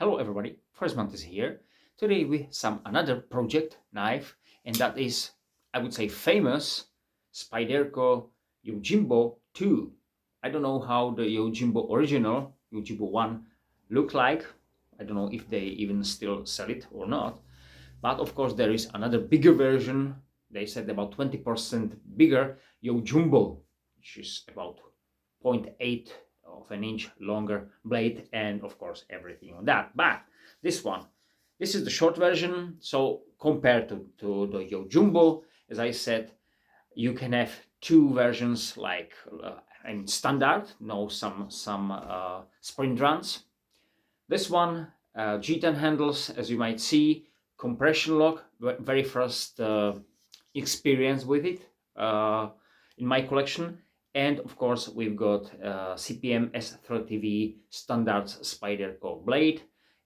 Hello everybody, First Month is here. Today with another project knife, and that is, I would say, famous Spyderco Yojimbo 2. I don't know how the Yojimbo original, Yojimbo 1, looked like. I don't know if they even still sell it or not. But of course there is another bigger version. They said about 20% bigger Yojimbo, which is about 0.8 of an inch longer blade, and of course everything on that. But this is the short version. So compared to the Yojimbo, as I said, you can have two versions, like standard, some sprint runs. This one, G10 handles, as you might see, compression lock, very first experience with it in my collection. And of course we've got CPM S30V standard Spyderco blade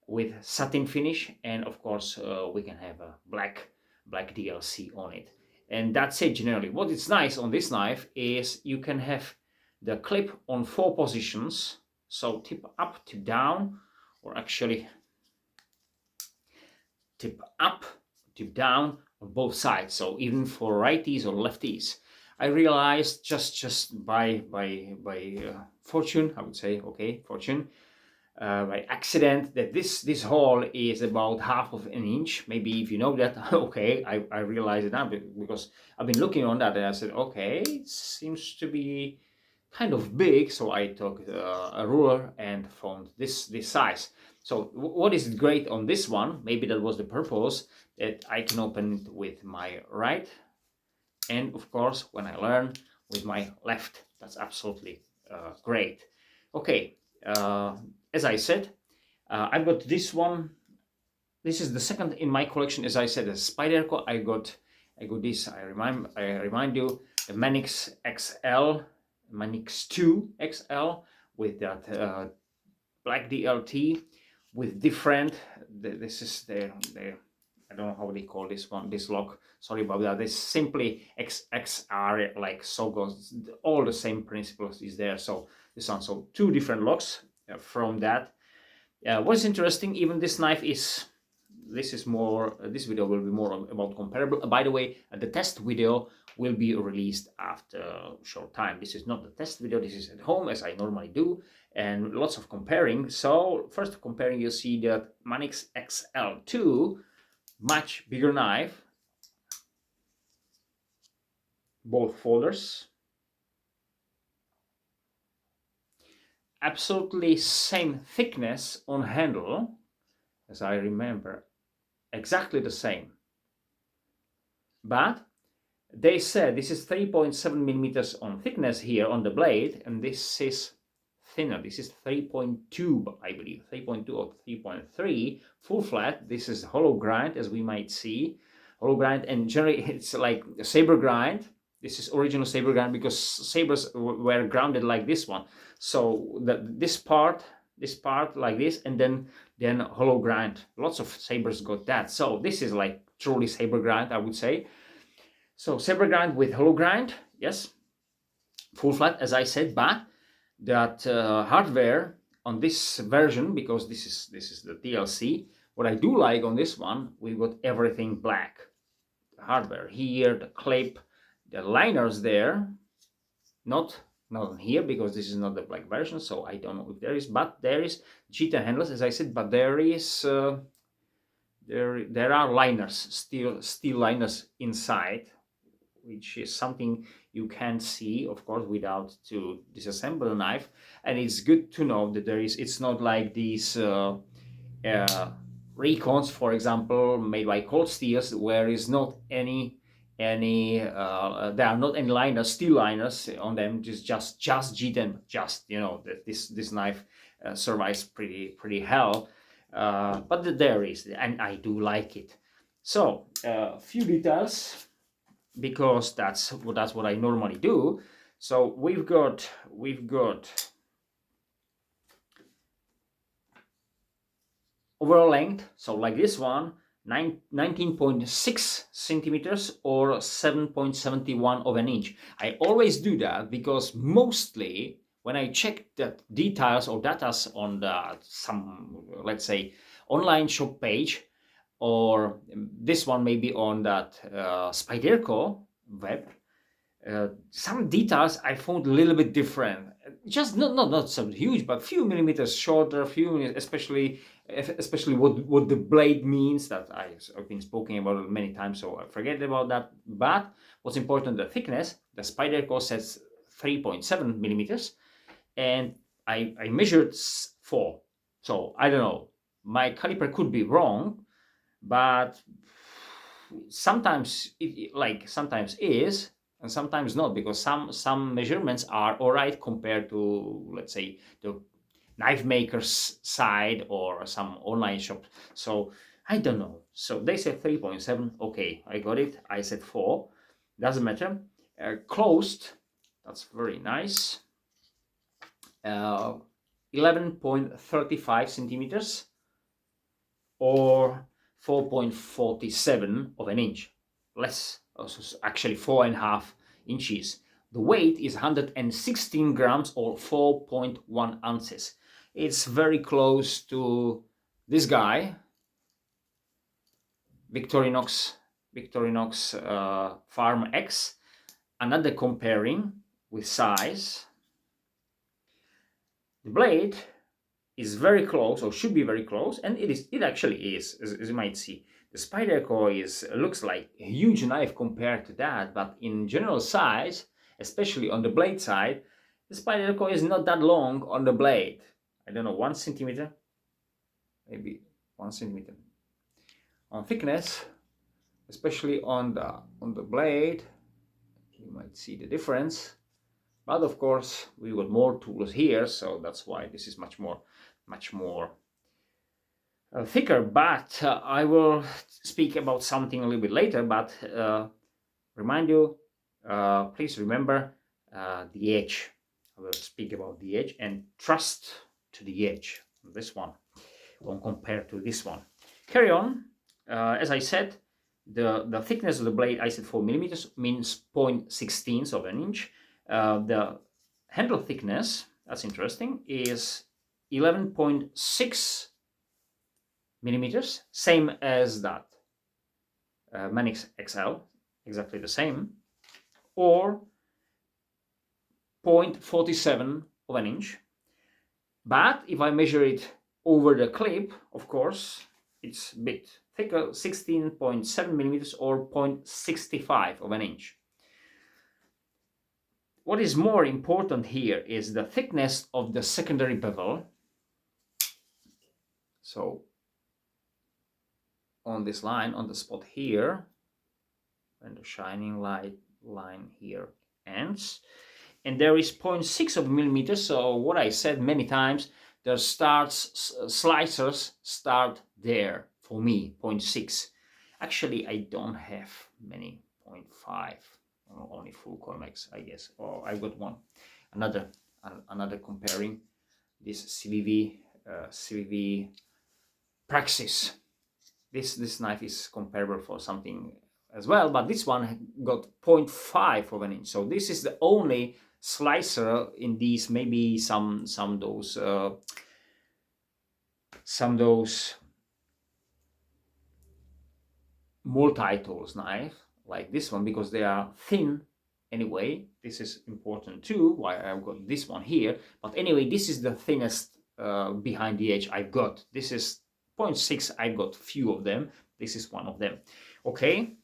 with satin finish, and of course we can have a black DLC on it. And that's it generally. What is nice on this knife is you can have the clip on 4 positions, so tip up, tip down, or actually tip up, tip down on both sides, so even for righties or lefties. I realized just by fortune, I would say, okay, fortune, by accident, that this hole is about half of an inch. Maybe if you know that, okay, I realize it now because I've been looking on that and I said, okay, it seems to be kind of big. So I took a ruler and found this size. So what is great on this one, maybe that was the purpose, that I can open it with my right, and of course when I learn with my left. That's absolutely great. Okay, as I said, I've got this one. This is the second in my collection, as I said, a Spyderco. I got this. I remind you, the Manix XL, Manix 2 XL with that black DLT with different. This is the I don't know how they call this one, this lock. Sorry about that. It's simply XXR, like so goes. All the same principles is there. So this one, so 2 different locks from that. What's interesting, even this knife is. This is more. This video will be more about comparable. By the way, the test video will be released after a short time. This is not the test video. This is at home, as I normally do, and lots of comparing. So first comparing, you see that Manix XL2. Much bigger knife, both folders, absolutely same thickness on handle, as I remember, exactly the same. But they said this is 3.7 millimeters on thickness here on the blade, and this is thinner. This is 3.2, I believe, 3.2 or 3.3 full flat. This is hollow grind, as we might see, hollow grind, and generally it's like a saber grind. This is original saber grind because sabers were grounded like this one. So this part like this, and then hollow grind. Lots of sabers got that. So this is like truly saber grind, I would say. So saber grind with hollow grind, yes, full flat, as I said, but that hardware on this version, because this is the DLC, what I do like on this one, we've got everything black. The hardware here, the clip, the liners there, not here, because this is not the black version, so I don't know if there is, but there is G10 handles, as I said, but there is there are liners, steel liners inside, which is something you can't see, of course, without to disassemble the knife. And it's good to know that it's not like these recons, for example, made by Cold Steels, where is not any there are not any liners, steel liners on them. Just G10, you know, that this knife survives pretty hell. But there is, and I do like it. So a few details, because that's what I normally do. So we've got overall length, so like this one, 19.6 centimeters or 7.71 of an inch. I always do that because mostly when I check the details or data on the some, let's say, online shop page, or this one maybe on that Spyderco web, some details I found a little bit different. Just not so huge, but few millimeters shorter, especially what the blade means. That I've been speaking about it many times, so I forget about that. But what's important, the thickness. The Spyderco says 3.7 millimeters, and I measured 4. So I don't know. My caliper could be wrong, but sometimes sometimes is and sometimes not, because some measurements are all right compared to, let's say, the knife maker's side or some online shop. So I don't know. So they said 3.7. Okay, I got it. I said 4. Doesn't matter. Closed. That's very nice. 11.35 centimeters or 4.47 of an inch. Less, actually 4.5 inches. The weight is 116 grams or 4.1 ounces. It's very close to this guy, Victorinox Farm X. Another comparing with size. The blade is very close, or should be very close, and it actually is, as you might see. The Spyderco looks like a huge knife compared to that, but in general size, especially on the blade side, the Spyderco is not that long on the blade. I don't know, 1 centimeter, maybe 1 centimeter. On thickness, especially on the blade, you might see the difference. But of course, we got more tools here, so that's why this is much more thicker. But I will speak about something a little bit later. But remind you, please remember the edge. I will speak about the edge and trust to the edge. This one, when compared to this one. Carry on. As I said, the thickness of the blade, I said 4 millimeters, means 0.16 of an inch. The handle thickness, that's interesting, is 11.6 millimeters, same as that Manix XL, exactly the same, or 0.47 of an inch. But if I measure it over the clip, of course, it's a bit thicker, 16.7 millimeters or 0.65 of an inch. What is more important here is the thickness of the secondary bevel. So on this line, on the spot here, and the shining light line here ends, and there is 0.6 of millimeters. So what I said many times, the slicers start there for me, 0.6. Actually, I don't have many 0.5. Only full Convex, I guess. Oh, I got one. Another comparing this CVV Praxis. This knife is comparable for something as well, but this one got 0.5 of an inch. So this is the only slicer in these. Maybe some those multi-tools knife like this one, because they are thin anyway. This is important too, why I've got this one here. But anyway, this is the thinnest behind the edge I've got. This is 0.6. I've got few of them. This is one of them. Okay.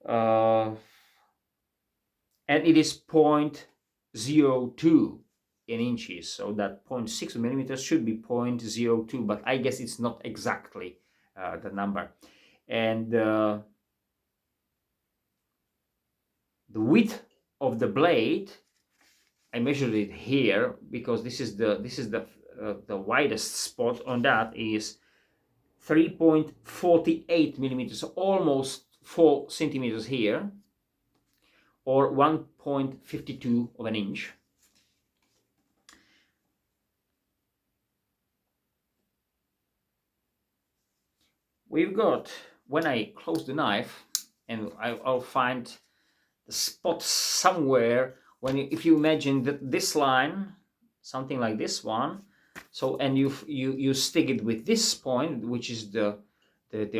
And it is 0.02 in inches. So that 0.6 millimeters should be 0.02, but I guess it's not exactly the number. And the width of the blade, I measured it here because this is the widest spot on that is 3.48 millimeters, so almost 4 centimeters here, or 1.52 of an inch. We've got, when I close the knife, and I'll find the spot somewhere, if you imagine that this line something like this one. So, and you stick it with this point, which is the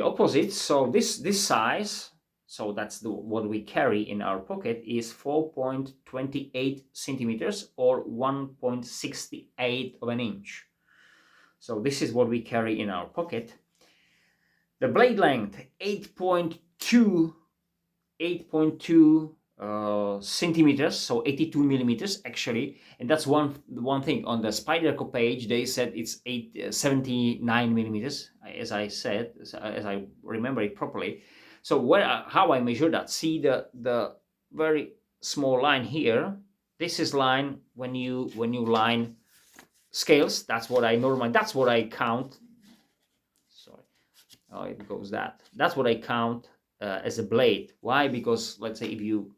opposite. So this size, so that's what we carry in our pocket, is 4.28 centimeters or 1.68 of an inch. So this is what we carry in our pocket. The blade length, 8.2 centimeters, so 82 millimeters actually. And that's one thing. On the Spyderco page, they said it's 79 millimeters, as I said, as I remember it properly. So how I measure that? See the very small line here. This is line when you line scales. That's what I count. Sorry, oh, it goes that. That's what I count as a blade. Why? Because let's say if you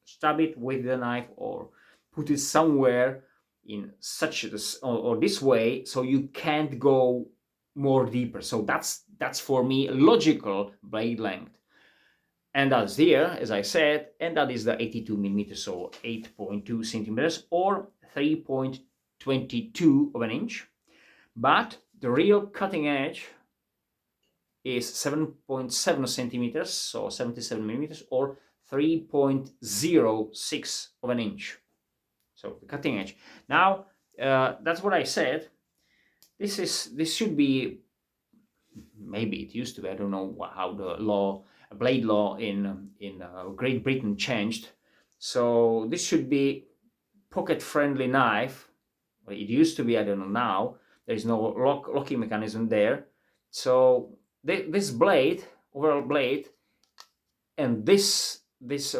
stab it with the knife or put it somewhere in such or this way, so you can't go more deeper. So that's for me logical blade length. And that's here, as I said, and that is the 82 millimeters, so 8.2 centimeters or 3.22 of an inch. But the real cutting edge is 7.7 centimeters, so 77 millimeters, or 3.06 of an inch. So the cutting edge. Now, that's what I said. This should be, maybe it used to be, I don't know how the blade law in Great Britain changed. So this should be pocket-friendly knife. Well, it used to be, I don't know now. There is no locking mechanism there. So this blade, overall blade, and this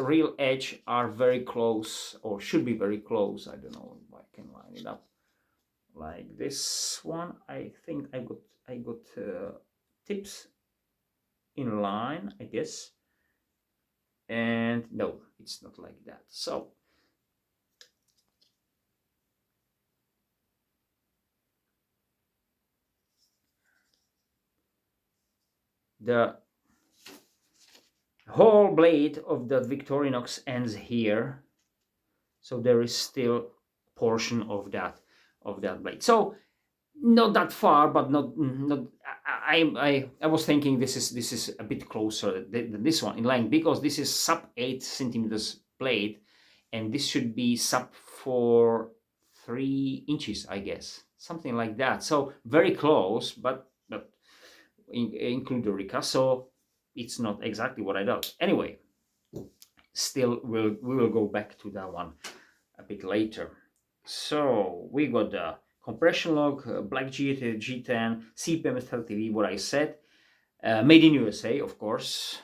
real edge are very close, or should be very close. I don't know if I can line it up like this one. I think I got tips in line, I guess. And no, it's not like that. So the whole blade of the Victorinox ends here, so there is still portion of that blade. So not that far, but not. I was thinking this is a bit closer than this one in length, because this is sub 8 centimeters blade, and this should be sub 3 inches, I guess, something like that. So very close, but include the recast. So it's not exactly what I thought. Anyway, still we will go back to that one a bit later. So we got the compression lock, Black G10, CPM 30V, what I said, made in USA, of course.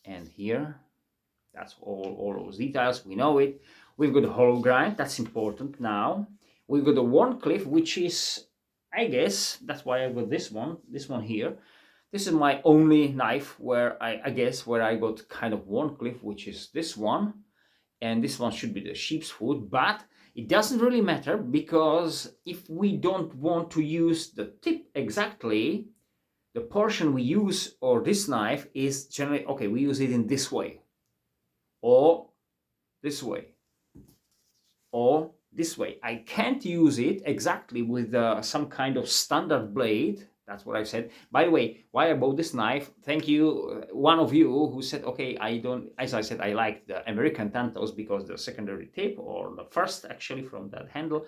And here, that's all those details, we know it. We've got the hollow grind, that's important now. We've got the Warncliffe, which is, I guess, that's why I got this one here. This is my only knife where I guess where I got kind of Warncliffe, which is this one. And this one should be the sheep's foot, but it doesn't really matter, because if we don't want to use the tip exactly, the portion we use, or this knife, is generally, okay, we use it in this way, or this way, or this way. I can't use it exactly with some kind of standard blade. That's what I said. By the way, why I bought this knife, thank you, one of you who said, okay, as I said, I like the American Tantos because the secondary tip, or the first actually from that handle.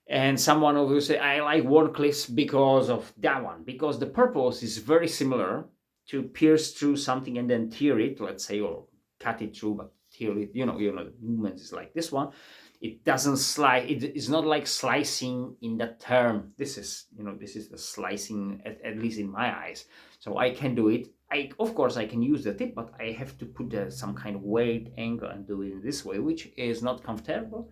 And someone who said, I like Warncliffes because of that one, because the purpose is very similar to pierce through something and then tear it, let's say, or cut it through, but tear it, you know, the movement is like this one. It doesn't slice. It's not like slicing in that term. This is the slicing, at least in my eyes. So I can do it. Of course I can use the tip, but I have to put some kind of weight, angle, and do it in this way, which is not comfortable.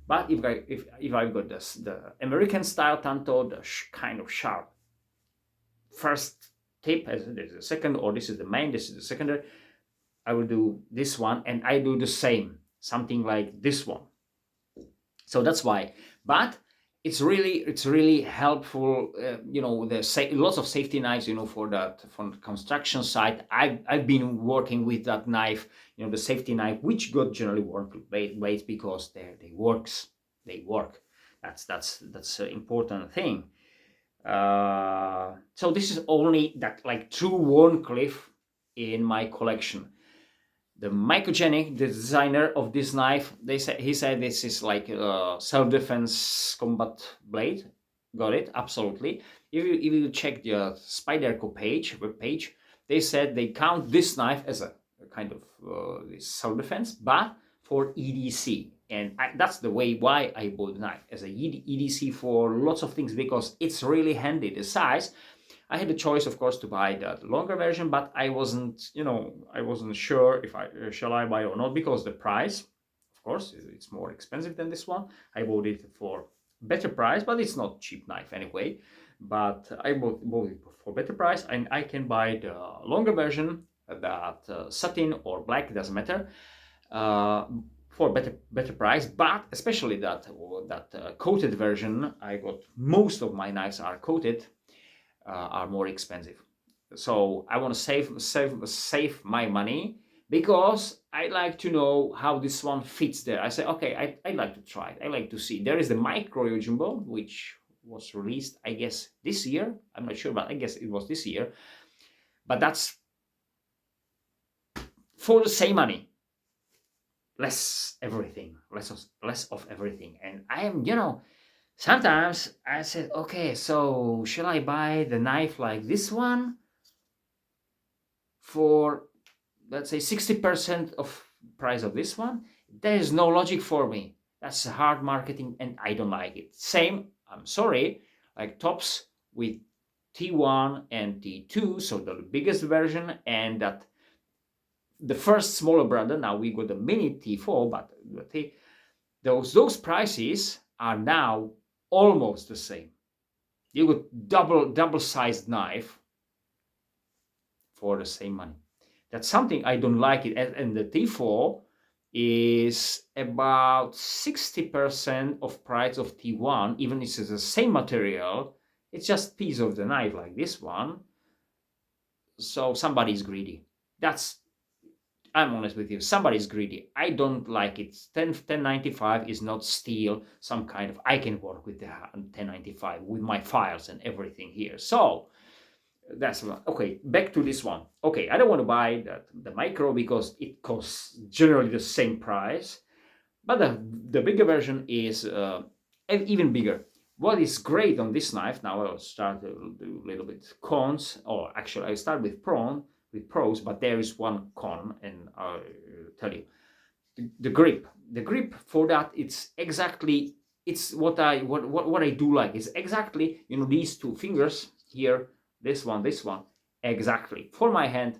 But if I've got the American style Tanto, the kind of sharp first tip, as there's a second, or this is the main, this is the secondary, I will do this one, and I do the same. Something like this one. So that's why. But it's really helpful. You know, lots of safety knives, you know, for that, from the construction site. I've been working with that knife, you know, the safety knife, which got generally worked with blades because they work. That's an important thing. So this is only that, like, true Warncliffe in my collection. The Mycogenic, the designer of this knife, he said this is like a self-defense combat blade. Got it, absolutely. If you check the Spyderco web page, they said they count this knife as a kind of self-defense, but for EDC. And that's the way why I bought the knife, as a EDC for lots of things, because it's really handy. The size, I had the choice, of course, to buy the longer version, but I wasn't, you know, I wasn't sure if shall I buy or not, because the price, of course, it's more expensive than this one. I bought it for better price, but it's not cheap knife anyway. But I bought it for better price, and I can buy the longer version, that satin or black, doesn't matter, for better price. But especially that coated version, I got, most of my knives are coated, are more expensive. So I want to save my money, because I like to know how this one fits there. I say, okay, I like to try it. I like to see. There is the Micro Yojimbo, which was released, I guess, this year. I'm not sure, but I guess it was this year. But that's for the same money. Less of everything. And I am, you know, sometimes I said, okay, so shall I buy the knife like this one for, let's say, 60% of price of this one? There is no logic for me. That's hard marketing, and I don't like it. Same, I'm sorry, like tops with T1 and T2, so the biggest version, and that the first smaller brother. Now we got the mini T4, but those prices are now almost the same. You got double-sized knife for the same money. That's something I don't like it. And the T4 is about 60% of price of T1, even if it's the same material. It's just piece of the knife like this one. So somebody's greedy. I'm honest with you, somebody's greedy. I don't like it. 1095 is not steel, some kind of, I can work with the 1095 with my files and everything here. So that's one. Okay, back to this one. Okay, I don't want to buy the Micro, because it costs generally the same price, but the bigger version is even bigger. What is great on this knife, now I'll start to do a little bit cons, or actually I start with pros, but there is one con, and I'll tell you. The grip for that, it's exactly, it's what I do like, is exactly, you know, these two fingers here, this one, exactly for my hand.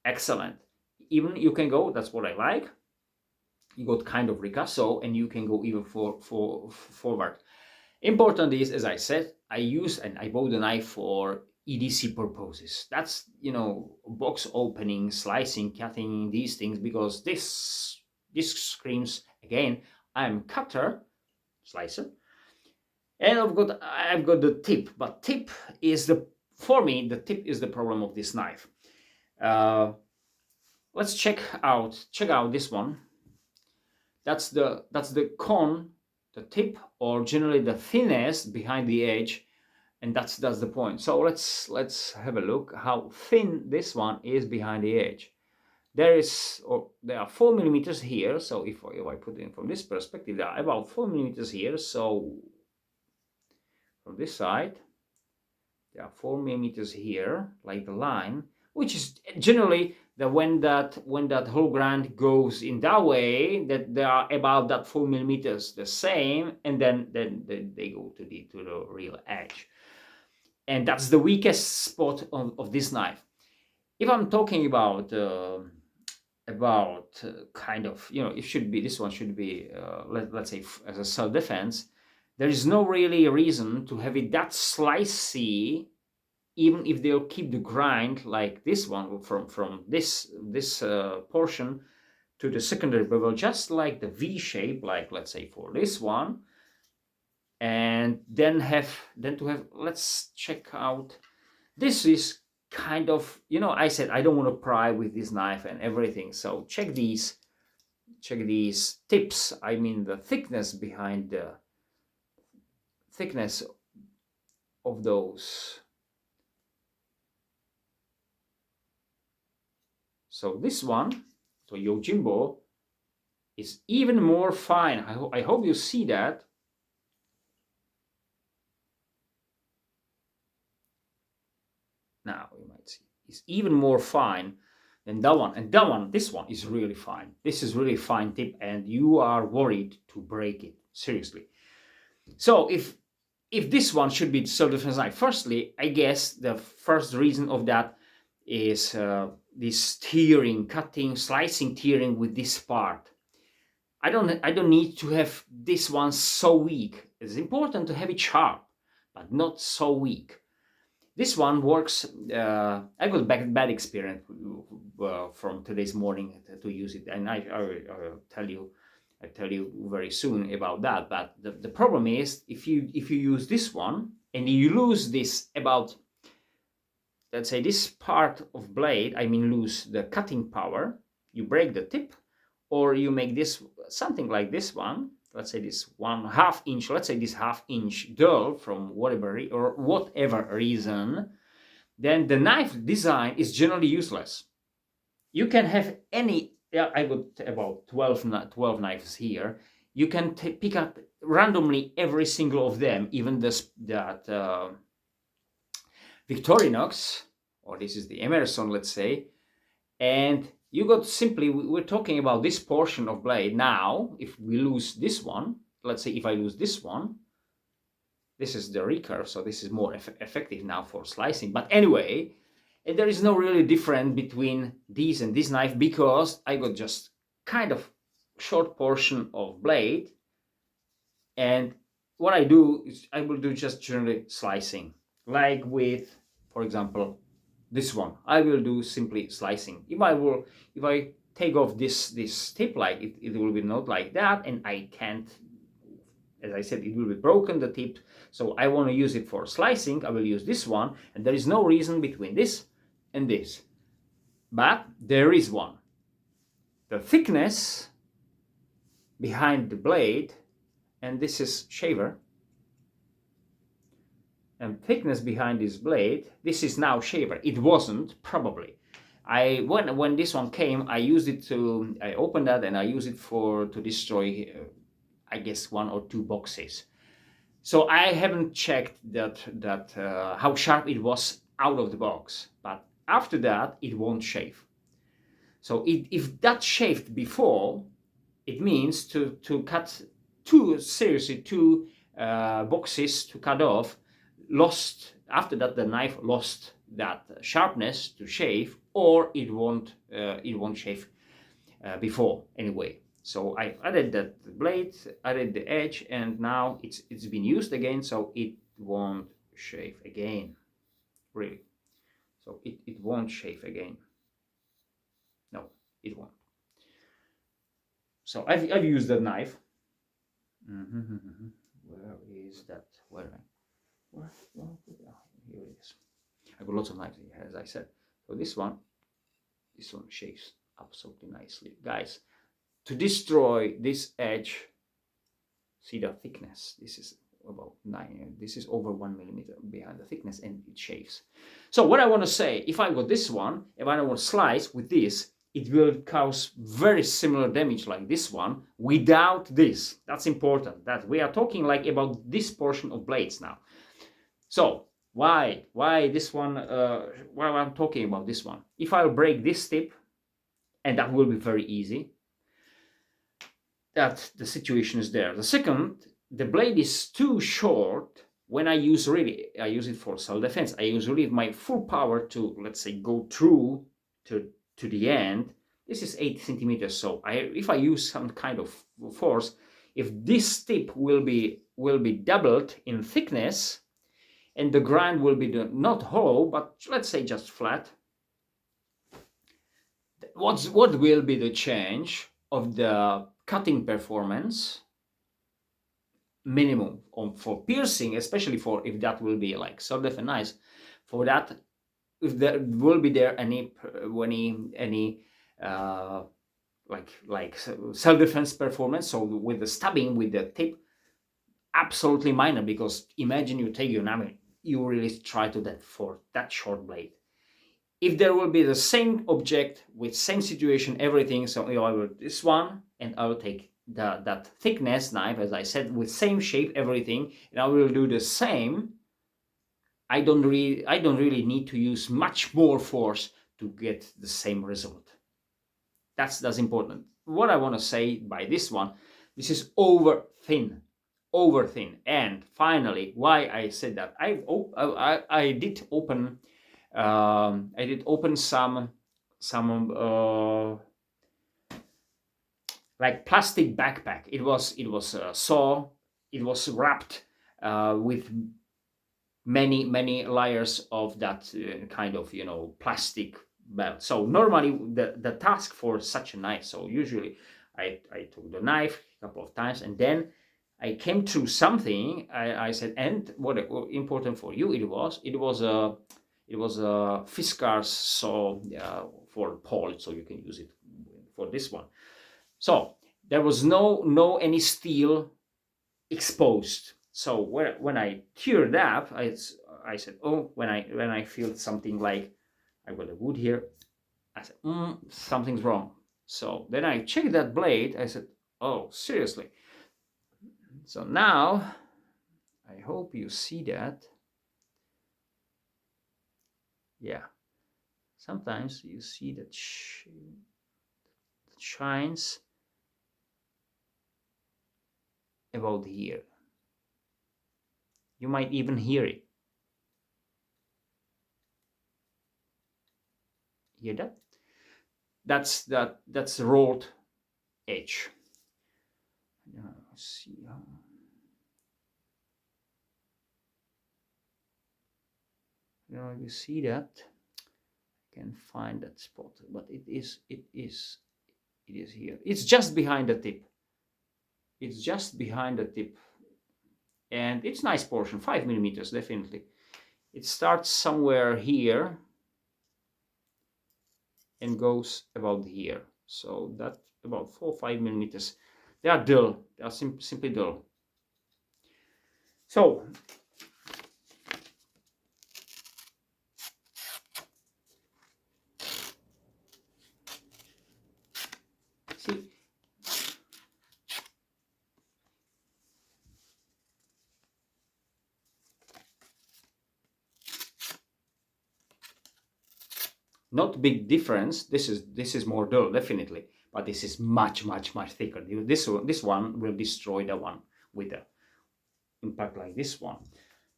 Excellent. Even you can go, that's what I like, you got kind of ricasso, and you can go even forward. Important is, as I said, I bought the knife for EDC purposes. That's, you know, box opening, slicing, cutting, these things, because this screams, again, I'm cutter, slicer, and I've got the tip. But for me, the tip is the problem of this knife. Let's check out this one. That's the con, the tip, or generally the thinness behind the edge. And that's the point. So let's have a look how thin this one is behind the edge. There are 4 millimeters here. So if I put it in from this perspective, there are about 4 millimeters here. So from this side, there are 4 millimeters here, like the line, which is generally when that whole grind goes in that way, that they are about that 4 millimeters the same, and then they go to the real edge. And that's the weakest spot of this knife. If I'm talking about kind of, you know, this one should be, let's say, as a self-defense, there is no really reason to have it that slicey, even if they'll keep the grind like this one, from this portion to the secondary bevel, just like the V shape, like let's say for this one. and then to have, let's check out, this is kind of, I said I don't want to pry with this knife and everything, so check these tips. I mean the thickness behind the thickness of those. So this one, so Yojimbo, is even more fine. I hope you see that. Now you might see it's even more fine than that one. And that one, this one is really fine. This is really fine tip, and you are worried to break it, seriously. So if this one should be self-defense knife, firstly, I guess the first reason of that is this tearing, cutting, slicing, tearing with this part. I don't need to have this one so weak. It's important to have it sharp, but not so weak. This one works. I got bad experience from today's morning to use it, and I'll tell you very soon about that. But the problem is, if you use this one and you lose this about, let's say, this part of blade, I mean lose the cutting power, you break the tip, or you make this something like this one, let's say this 1/2 inch, let's say this 1/2 inch dull from whatever reason, then the knife design is generally useless. You can have any, I got about 12 knives here. You can pick up randomly every single of them, even that Victorinox, or this is the Emerson, let's say, and you got simply, we're talking about this portion of blade. Now, if we lose this one, let's say if I lose this one, this is the recurve, so this is more effective now for slicing. But anyway, there is no really difference between these and this knife, because I got just kind of short portion of blade, and what I do is I will do just generally slicing, like with, for example, this one. I will do simply slicing. If I take off this tip, like it will be not like that, and I can't, as I said, it will be broken, the tip. So I want to use it for slicing. I will use this one, and there is no reason between this and this. But there is one. The thickness behind the blade, and this is shaver, and thickness behind this blade, this is now shaver. It wasn't, probably. When this one came, I used it to, I opened that and I used it to destroy, I guess, 1 or 2 boxes. So I haven't checked that how sharp it was out of the box, but after that it won't shave. So if that shaved before, it means to cut two boxes to cut off, lost, after that the knife lost that sharpness to shave, or it won't shave before anyway. So I added that blade, added the edge, and now it's been used again, so it won't shave again, really. So it won't shave again. No, it won't. So I've used that knife. Where is that? Where here it is. I've got lots of knives here, as I said. So this one shaves absolutely nicely, guys. To destroy this edge, see the thickness. This is about 9. This is over 1 millimeter behind the thickness, and it shaves. So what I want to say, if I got this one, if I want to slice with this, it will cause very similar damage like this one without this. That's important. That we are talking like about this portion of blades now. So why this one? Why I'm talking about this one? If I'll break this tip, and that will be very easy, that the situation is there. The second, the blade is too short. When I use it for self-defense. I use really my full power to, let's say, go through to the end. This is 8 centimeters. So if I use some kind of force, if this tip will be doubled in thickness, and the grind will be not hollow, but let's say just flat, what will be the change of the cutting performance minimum for piercing, especially for if that will be like so and nice. For that, if there will be there any like self-defense performance, so with the stabbing with the tip, absolutely minor, because imagine you take your knife, you really try to that for that short blade. If there will be the same object with same situation, everything, so I will this one and I will take that thickness knife, as I said, with same shape, everything, and I will do the same. I don't really need to use much more force to get the same result. That's important. What I want to say by this one, this is over thin. And finally, why I said that, I did open some like plastic backpack. It was saw. It was wrapped with many layers of that kind of plastic belt. So normally the task for such a knife, so usually I took the knife a couple of times, and then I came through something. I said, and what important for you, it was a Fiskars saw for polish, so you can use it for this one. So there was no any steel exposed. So when I teared up, I said, oh, when I feel something like I got a wood here, I said, something's wrong. So then I checked that blade. I said, oh, seriously. So now I hope you see that. Yeah, sometimes you see that shines about here. You might even hear it. Hear that? That's the rolled edge. Let's see how. You see that? I can find that spot, but it is here. It's just behind the tip. It's just behind the tip, and it's nice portion, 5 millimeters, definitely. It starts somewhere here and goes about here, so that about 4 or 5 millimeters. They are dull. They are simply dull. So see, not big difference. This is more dull, definitely, but this is much thicker. This one will destroy the one with the impact like this one.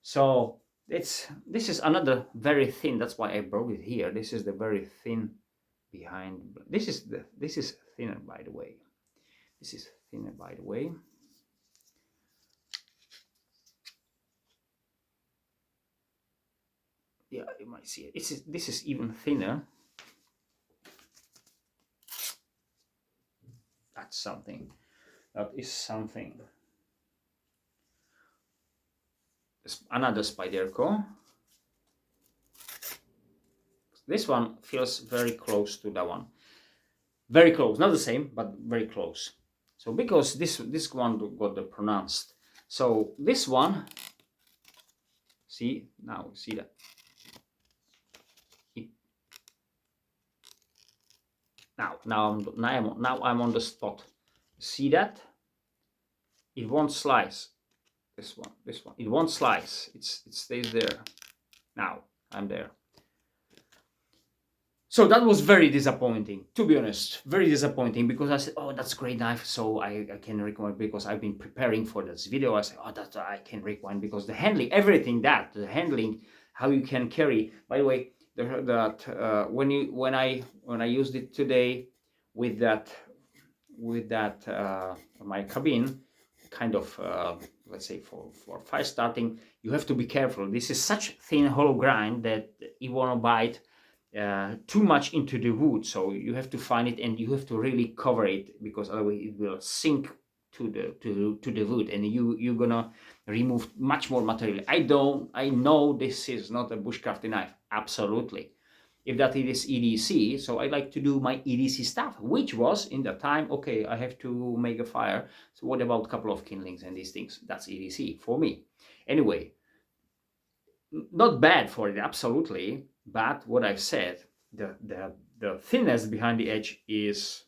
So this is another very thin. That's why I broke it here. This is the very thin behind. This is thinner, by the way. This is thinner, by the way. Yeah, you might see it. This is even thinner. That's something. That is something. Another Spyderco. This one feels very close to that one. Very close, not the same, but very close. So because this one got the pronounced. So this one, see now, see that. Now I'm on the spot. See that? It won't slice. This one. It won't slice. It stays there. Now I'm there. So that was very disappointing, to be honest. Very disappointing, because I said, oh, that's a great knife, so I can recommend, because I've been preparing for this video. I said, oh, that I can recommend, because the handling, everything, the handling, how you can carry. By the way, when I used it today with that my cabin, kind of let's say for fire starting, you have to be careful. This is such thin hollow grind that it won't bite too much into the wood, so you have to find it and you have to really cover it, because otherwise it will sink to the wood, and you're gonna remove much more material. I know this is not a bushcrafting knife, absolutely. If that it is EDC, so I like to do my EDC stuff, which was in the time, okay, I have to make a fire. So what about a couple of kindlings and these things? That's EDC for me. Anyway, not bad for it, absolutely. But what I've said, the thinness behind the edge is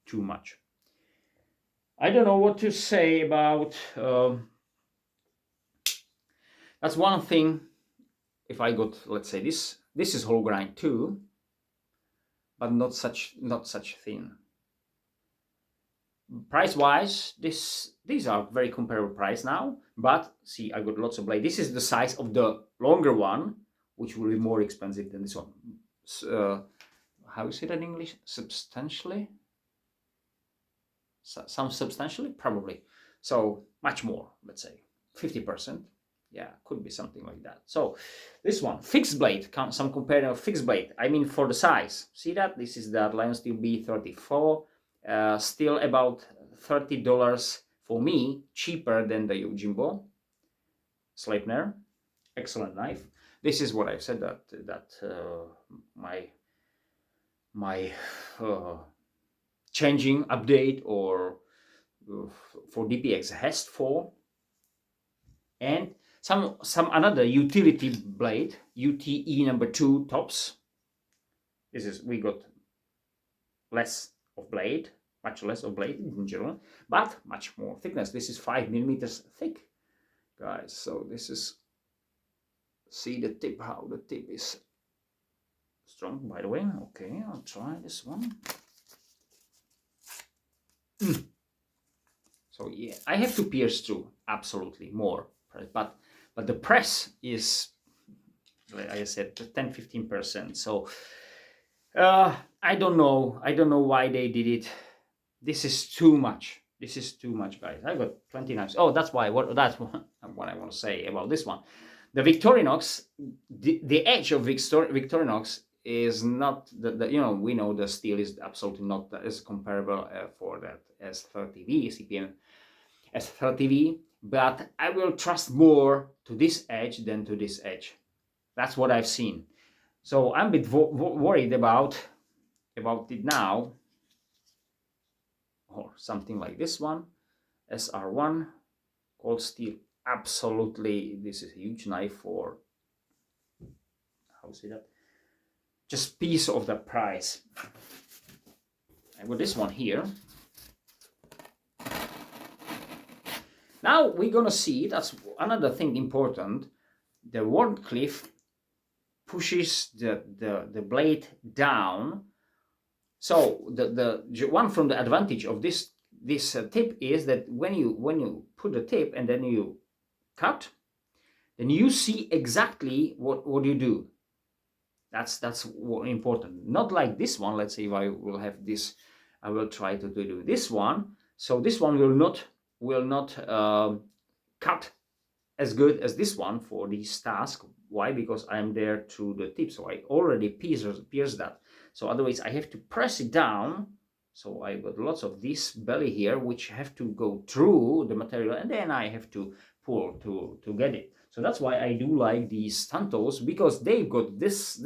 too much. I don't know what to say about. That's one thing. If I got, let's say this is whole grind too, but not such thin. Price wise, these are very comparable price now. But see, I got lots of blade. This is the size of the longer one, which will be more expensive than this one. How is it in English? Substantially. Some substantially, probably. So much more, let's say 50%. Yeah, could be something like that. So this one, fixed blade, some comparing of fixed blade. I mean, for the size, see that? This is the Lion Steel B34, still about $30 for me, cheaper than the Yojimbo Sleipner. Excellent knife. This is what I said that my changing update or for DPX has for, and some another utility blade, UTE number 2 tops. This is, we got less of blade, much less of blade in general, but much more thickness. This is 5 millimeters thick, guys. So this is, see the tip, how the tip is strong, by the way. Okay, I'll try this one. So yeah, I have to pierce through, absolutely, more, but the press is, like I said, 10-15%. So I don't know why they did it. This is too much. This is too much, guys. I got 20 knives. Oh, that's why. That's what I want to say about this one. The Victorinox, the edge of Victorinox is not the you know, we know the steel is absolutely not as comparable for that as 30V CPM as 30V, but I will trust more to this edge than to this edge. That's what I've seen. So I'm a bit worried about it now, or something like this one, SR1 cold steel. Absolutely, this is a huge knife for, how say that, just piece of the price. I got this one here. Now we're gonna see, that's another thing important, the Wharncliffe pushes the blade down. So the one from the advantage of this tip is that when you put the tip and then you cut, then you see exactly what you do. That's important. Not like this one. Let's say if I will have this, I will try to do this one. So this one will not cut as good as this one for this task. Why? Because I'm there to the tip, so I already pierce that. So otherwise I have to press it down. So I got lots of this belly here, which have to go through the material, and then I have to pull to get it. So that's why I do like these Tantos, because they've got this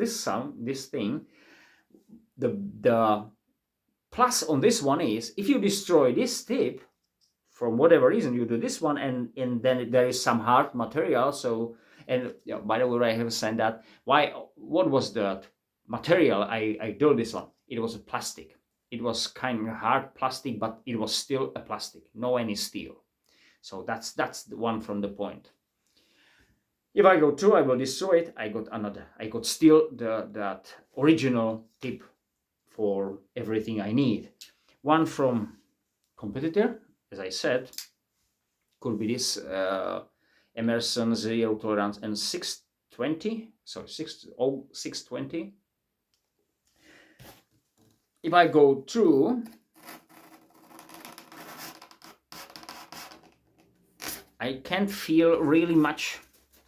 thing. The plus on this one is, if you destroy this tip, from whatever reason you do this one, and then there is some hard material. So, and yeah, by the way, I have said that. What was the material I do this one? It was a plastic. It was kind of hard plastic, but it was still a plastic, no any steel. So that's the one from the point. If I go through, I will destroy it. I got still that original tip for everything I need. One from competitor, as I said, could be this Emerson Zero Tolerance and 620. So 620. If I go through, I can't feel really much.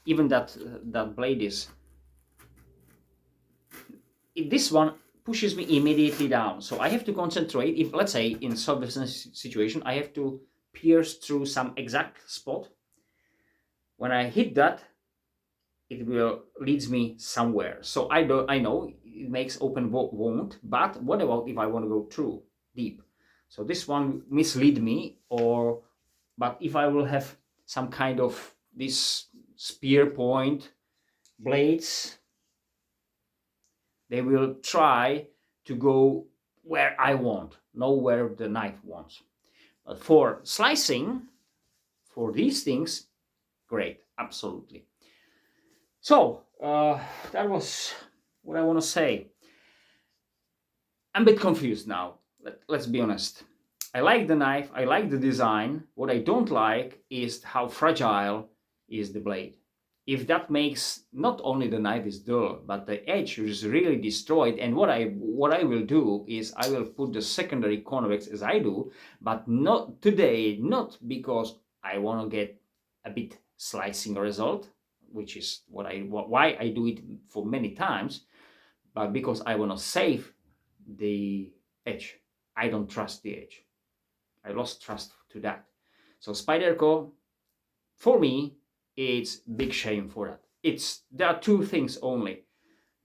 Even that blade is. This one pushes me immediately down, so I have to concentrate. If, let's say, in self-defense situation, I have to pierce through some exact spot. When I hit that, it will leads me somewhere. So I know it makes open wound, but what about if I want to go through deep? So this one mislead me, but if I will have some kind of this spear point blades, they will try to go where I want, not where the knife wants. But for slicing, for these things, great, absolutely. So that was what I want to say. I'm a bit confused now. Let's be honest. I like the knife, I like the design. What I don't like is how fragile is the blade. If that makes not only the knife is dull, but the edge is really destroyed, and what I will do is I will put the secondary convex as I do, but not today, not because I want to get a bit slicing result, which is why I do it for many times, but because I want to save the edge. I don't trust the edge. I lost trust to that. So Spyderco, for me, it's big shame for that. There are two things only: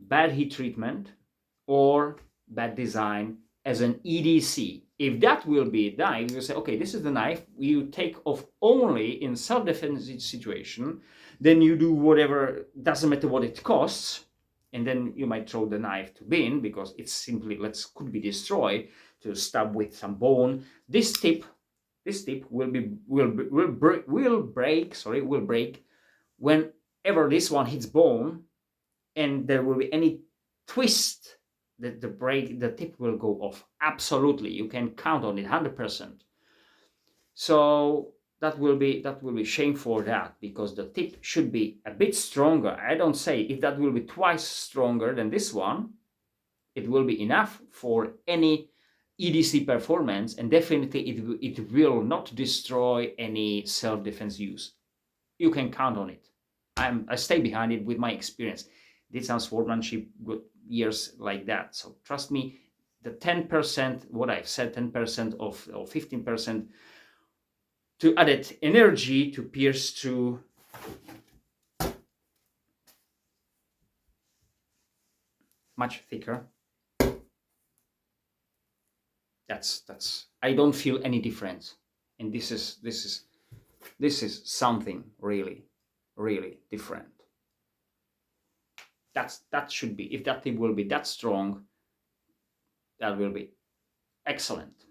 bad heat treatment or bad design as an EDC. If that will be done, you say, okay, this is the knife you take off only in self-defense situation, then you do whatever, doesn't matter what it costs, and then you might throw the knife to bin because it's simply could be destroyed to stab with some bone. This tip will break whenever this one hits bone, and there will be any twist that the tip will go off. Absolutely, you can count on it 100%. So that will be shame for that, because the tip should be a bit stronger. I don't say if that will be twice stronger than this one, it will be enough for any EDC performance, and definitely it will not destroy any self-defense use. You can count on it. I stay behind it with my experience. Did some swordsmanship good years like that. So trust me, the 10%, what I've said, 10% or 15% to added energy to pierce through much thicker. That's I don't feel any difference, and this is something really different. That should be, if that thing will be that strong, that will be excellent.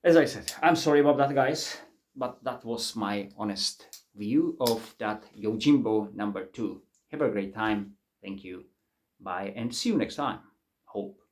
As I said, I'm sorry about that, guys, but that was my honest view of that Yojimbo number 2. Have a great time. Thank you. Bye, and see you next time. Hope.